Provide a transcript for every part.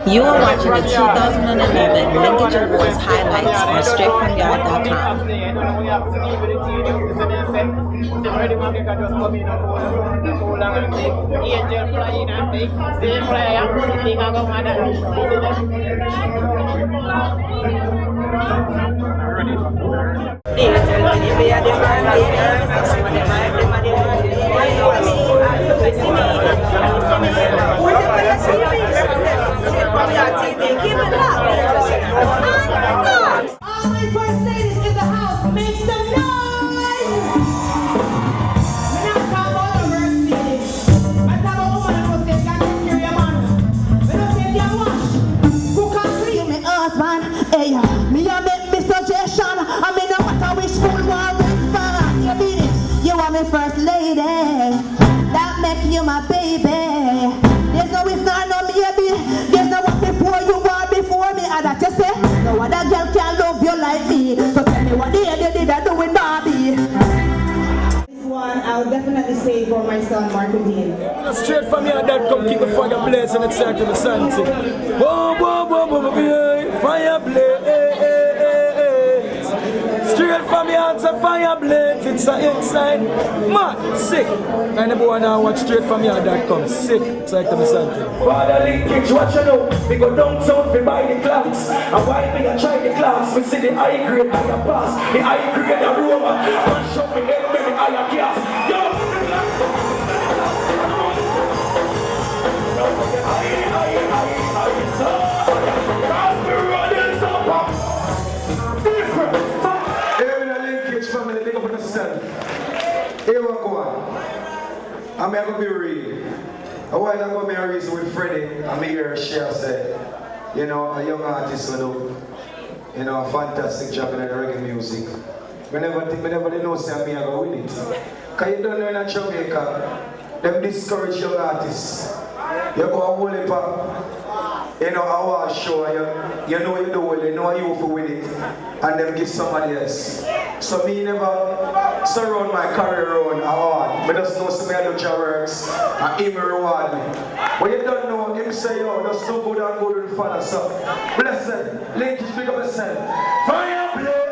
You are watching the 2011 Linkage Awards highlights on straightfromyard.com. Freddie McGregor just come in and hold on and take Angel flying and take same player, the thing I go mad at. All my first ladies in the house, make some noise! Hey, me a make me suggestion. I mean, no matter which school war we find, you are my first lady. That make you my baby. There's no if nor no maybe. There's no what before you are before me. And that you say, no other girl can love you like me. So tell me what they did I do with Barbie. This one I'll definitely say for my son Marco Dean. Straight from here, that come keep the fire blaze and excite the sun. Whoa, whoa, whoa, whoa, whoa, fire blaze. Straight from your hands, a fire blaze. It's a inside. Man, sick. And the boy now watch straight from here, that comes sick. It's like the sun. Father Linkage, what you know? We go downtown, we buy the clocks. And why me I try the class? We see the high grade, higher pass. The high grade, the Roma. And show me every higher gas. Yo! Here we go. I'm going to be real. A while ago, I was with Freddie, and I hear Cher say, you know, a young artist will do, you know, a fantastic job in the reggae music. We never know say me I go win it. Because you don't know in Jamaica, them discourage young artists. You go a whole heap of, you know, award show, you know you do well, you know you for win it, and them give somebody else. So me never surround my career around award. But just know somebody do your works and him reward me. But you don't know, him say yo, just so good and good with the Father. So blessed, Linkage, big up yourself. Fire play!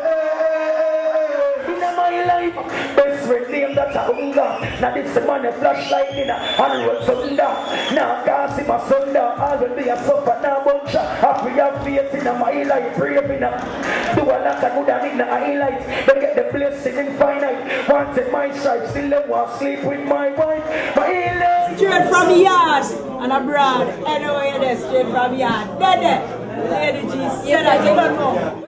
In my life, best friend name that's a hunger. Now this man a flashlight in and roll something down. Now can't see my son down. I will be a supper now bunch. Happy have faith in my life, brave in do a lot of good and in the highlight. They get the blessing infinite. Wanted my stripes, still they want sleep with my wife. My healing. Straight from the yard and abroad. Anyway, that's straight from the yard. There. Lady G said that you don't know.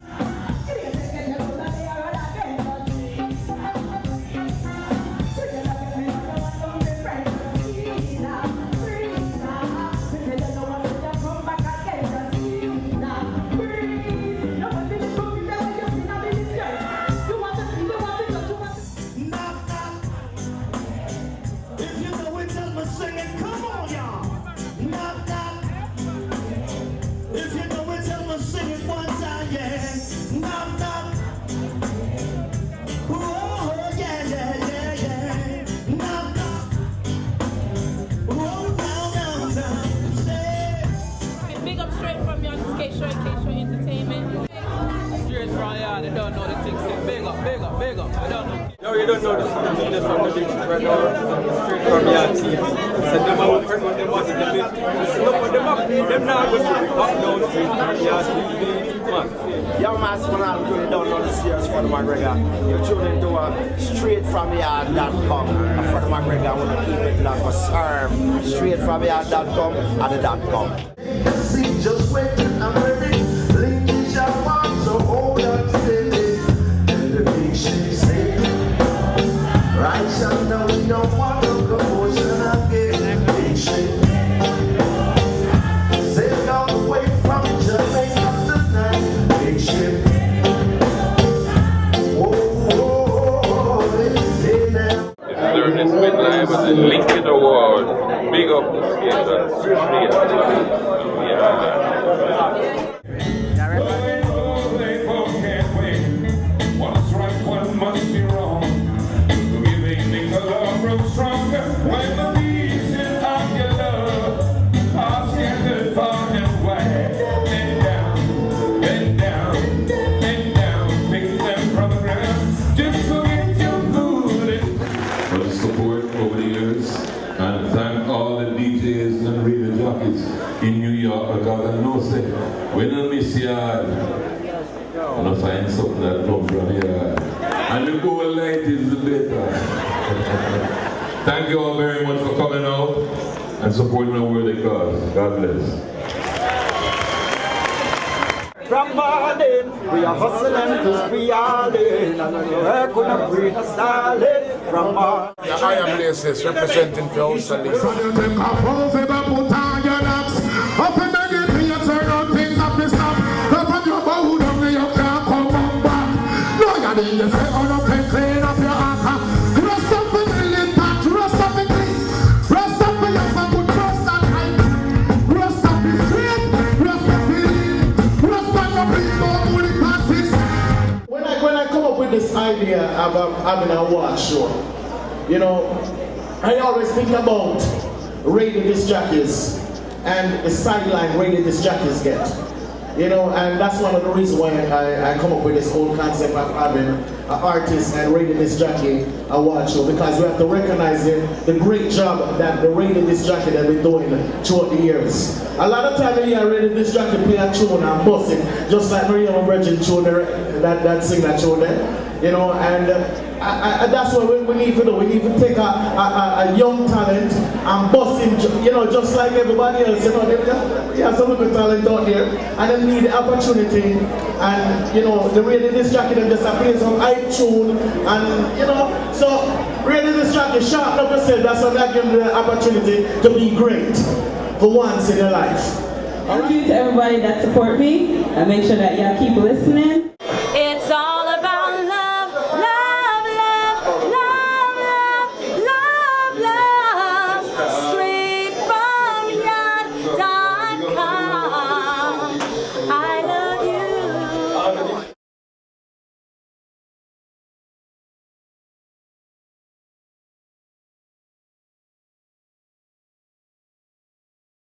No, you don't know this from the beach right now. Straight from your team. So them are friends with them watching the beach. Look for them up. Them now go to the up down street from your team. Young man, you don't know the series Freddie McGregor. You're tuning into straightfromyard.com. Freddie McGregor, I want to keep it like a serve. Straightfromyard.com and the .com. Just waiting, I'm ready. Linkage Awards, so hold on steady. And the big ship sail. Right now we don't want no commotion again. Big ship. Sail all the way from Jamaica tonight. Big ship. Whoa, hey now. This is Ernie Smith live at the Linkage Awards. Big up the station. What's right, what must be wrong. Believing the love grows stronger when the reason of your love are scattered far and wide. DJs and radio jockeys in New York because I know say when I miss yard, and I find something that comes from here. And the more light is the better. Thank you all very much for coming out and supporting our worthy cause. God bless. From morning, we are hustling to we are in, and we work on a breed of solid. From morning. I am Laces representing for House of Lisa. You take off over the put on your knocks. Up in the gate, you turn on things up the stop. Up on your boat, you can't come back. No, you didn't say, oh, no, clean up your heart. Rest up in the lip, rest up in clean. Rest up in your good rest and high. Rest up in straight, rest up in rest on your people, only passes. When I come up with this idea of having an award show, you know, I always think about radio disc jockeys and the sideline radio disc jockeys get. You know, and that's one of the reasons why I come up with this whole concept of having an artist and radio disc jockey award show, because we have to recognize the great job that the radio disc jockey have been doing throughout the years. A lot of time you hear a radio disc jockey play a tune and bust it, just like Maria Virgin tune that sing that tune there. You know, and that's what we need to do. We need to take a young talent and bust him, you know, just like everybody else. You know, we have some good talent out there, and they need the opportunity. And you know, the radio disc jockey them just play some hype tune, and you know, so radio disc jockey sharpen up yourself. That's what I give them the opportunity to be great for once in your life. Thank you to everybody that support me, and make sure that y'all keep listening.